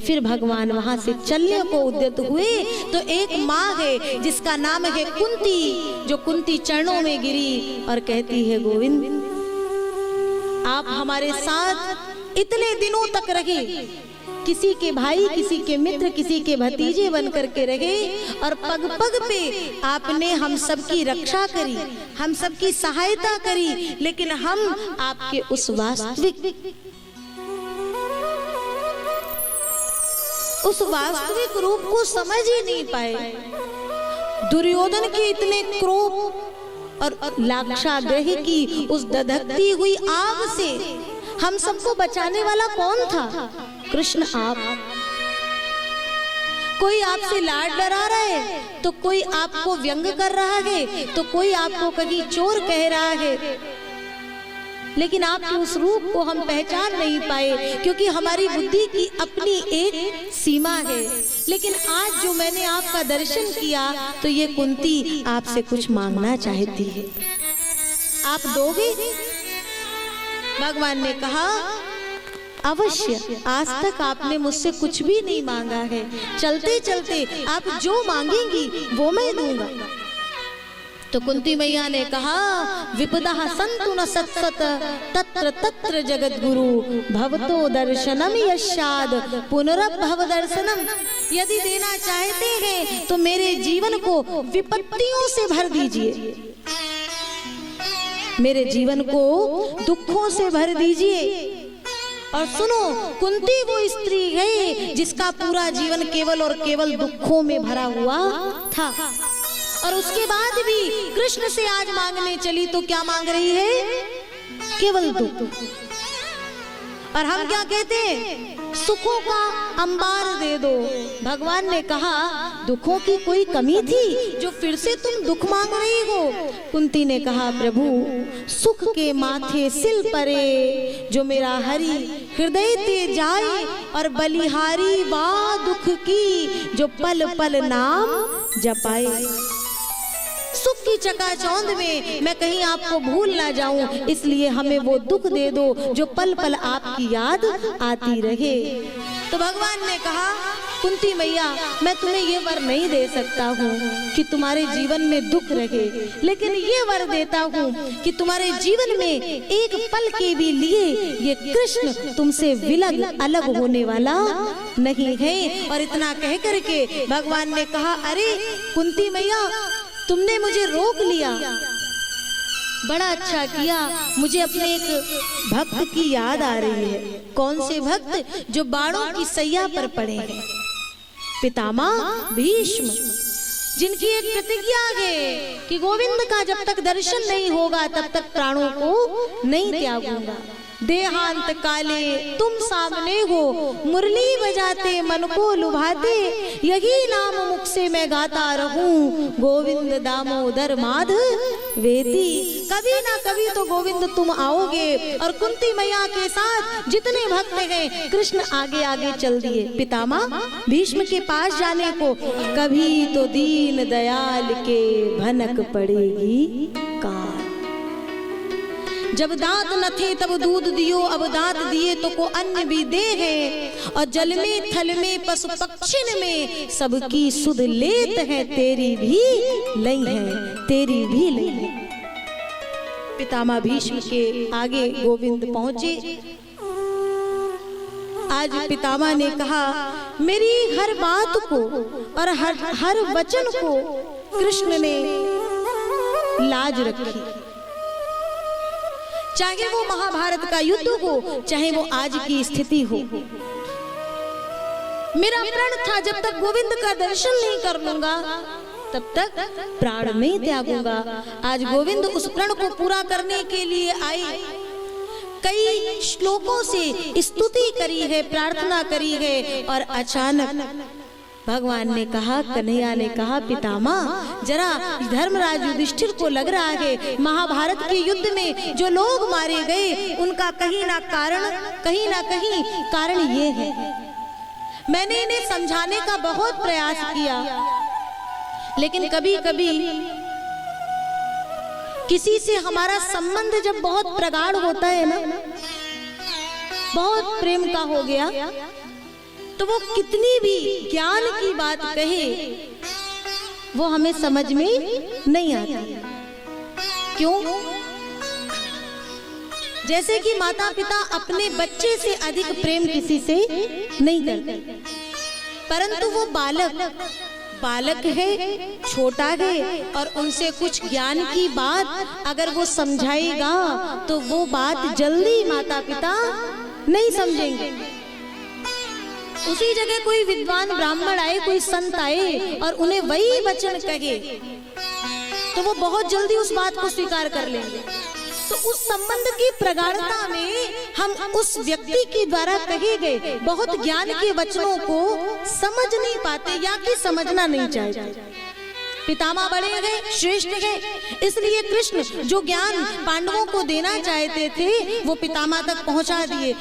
फिर भगवान वहां से चलने को उद्यत हुए तो एक माँ है जिसका नाम है कुंती, जो कुंती चरणों में गिरी और कहती है गोविंद आप हमारे साथ इतने दिनों तक रहे, किसी के भाई, किसी के मित्र, किसी के भतीजे बन करके रहे और पग पग पे आपने हम सबकी रक्षा करी, हम सबकी सहायता करी, लेकिन हम आपके उस वास्तविक रूप को समझ ही नहीं पाए। दुर्योधन के इतने क्रोध और लाक्षागृह की उस दधकती हुई आग से हम सबको बचाने वाला कौन था? कृष्ण आप। कोई आपसे लाड डरा रहा है तो कोई आपको व्यंग कर रहा है, तो कोई आपको कहीं चोर कह रहा है, लेकिन आपके उस रूप को हम पहचान नहीं पाए क्योंकि हमारी बुद्धि की अपनी एक सीमा है। लेकिन आज जो मैंने आपका दर्शन किया तो ये कुंती आपसे कुछ मांगना चाहती है, आप दोगे? भगवान ने कहा अवश्य, आज तक आपने मुझसे कुछ भी नहीं मांगा है, चलते चलते आप जो मांगेंगी वो मैं दूंगा। तो कुंती मैया ने कहा विपदा संतु न सत्सत तत्र तत्र जगत गुरु भवतो दर्शनम यशाद पुनरभव दर्शनम। यदि देना चाहते हैं तो मेरे जीवन को विपत्तियों से भर दीजिए, मेरे जीवन को दुखों से भर दीजिए। और सुनो, कुंती वो स्त्री है जिसका पूरा जीवन केवल और केवल दुखों में भरा हुआ था, और उसके बाद भी कृष्ण से आज मांगने चली तो क्या मांग रही है? केवल दुख। और हम क्या कहते हैं? सुखों का अंबार दे दो। भगवान ने कहा दुखों की कोई कमी थी जो फिर से तुम दुख मांग रही हो? कुंती ने कहा प्रभु सुख के माथे सिल परे, जो मेरा हरि हृदय ते जाए, और बलिहारी वा दुख की, जो पल पल नाम जपाए। सुख की चकाचौंध में मैं कहीं आपको भूल ना जाऊं, इसलिए हमें वो दुख दे दो जो पल पल आपकी याद आती रहे। तो भगवान ने कहा कुंती मैया मैं तुम्हें ये वर नहीं दे सकता हूँ कि तुम्हारे जीवन में दुख रहे, लेकिन ये वर देता हूँ कि तुम्हारे जीवन में एक पल के भी लिए ये कृष्ण तुमसे विलग अलग होने वाला नहीं है। और इतना कह करके भगवान ने कहा अरे कुंती मैया तुमने मुझे रोक लिया, बड़ा अच्छा किया। मुझे अपने एक भक्त की याद आ रही है। कौन से भक्त? जो बाणों की सैया पर पड़े हैं, पितामह भीष्म, जिनकी एक प्रतिज्ञा है कि गोविंद का जब तक दर्शन नहीं होगा तब तक प्राणों को नहीं त्यागूंगा। देहांत काले तुम सामने हो, मुरली बजाते मन को लुभाते, यही नाम मुख से मैं गाता रहूं, गोविंद दामोदर माधवेति। कभी ना कभी तो गोविंद तुम आओगे। और कुंती मैया के साथ जितने भक्त हैं कृष्ण आगे आगे चल दिए पितामह भीष्म के पास जाने को। कभी तो दीन दयाल के भनक पड़ेगी काल, जब दांत न थे तब दूध दियो, अब दांत दिए तो को अन्न भी दे है। और जल में थल में पशु पक्षिन में सबकी सुध लेत है, तेरी भी लई है, तेरी भी लई है। पितामह भीष्म के आगे गोविंद पहुंचे। आज पितामह ने कहा मेरी हर बात को और हर वचन को कृष्ण ने लाज रखी, चाहे वो महाभारत का युद्ध हो, चाहे वो आज की स्थिति हो। मेरा प्रण था जब तक गोविंद का दर्शन नहीं कर लूंगा तब तक प्राण नहीं त्यागूंगा। आज गोविंद उस प्रण को पूरा करने के लिए आए। कई श्लोकों से स्तुति करी है, प्रार्थना करी है, और अचानक भगवान ने कहा, कन्हैया ने कहा पितामह जरा धर्मराज युधिष्ठिर को लग रहा है महाभारत के युद्ध में जो लोग मारे गए उनका कहीं ना कहीं कारण ये है। मैंने इन्हें समझाने का बहुत प्रयास किया, लेकिन कभी कभी किसी से हमारा संबंध जब बहुत प्रगाढ़ होता है ना, बहुत प्रेम का हो गया, तो वो कितनी भी ज्ञान की बात कहे वो हमें समझ में नहीं आती। क्यों? जैसे कि माता पिता अपने बच्चे से अधिक प्रेम किसी से नहीं करते, परंतु वो बालक है, छोटा है, और उनसे कुछ ज्ञान की बात अगर वो समझाएगा तो वो बात जल्दी माता पिता नहीं समझेंगे। उसी जगह कोई विद्वान ब्राह्मण आए, कोई संत आए और उन्हें वही वचन कहे तो वो बहुत जल्दी उस बात को स्वीकार कर लेंगे। तो उस संबंध की प्रगाढ़ता में हम उस व्यक्ति के द्वारा कहे गए बहुत ज्ञान के वचनों को समझ नहीं पाते या कि समझना नहीं चाहते। पितामह बड़े गए, श्रेष्ठ गए, इसलिए कृष्ण जो ज्ञान पांडवों को देना चाहते थे वो पितामह तक पहुंचा दिए।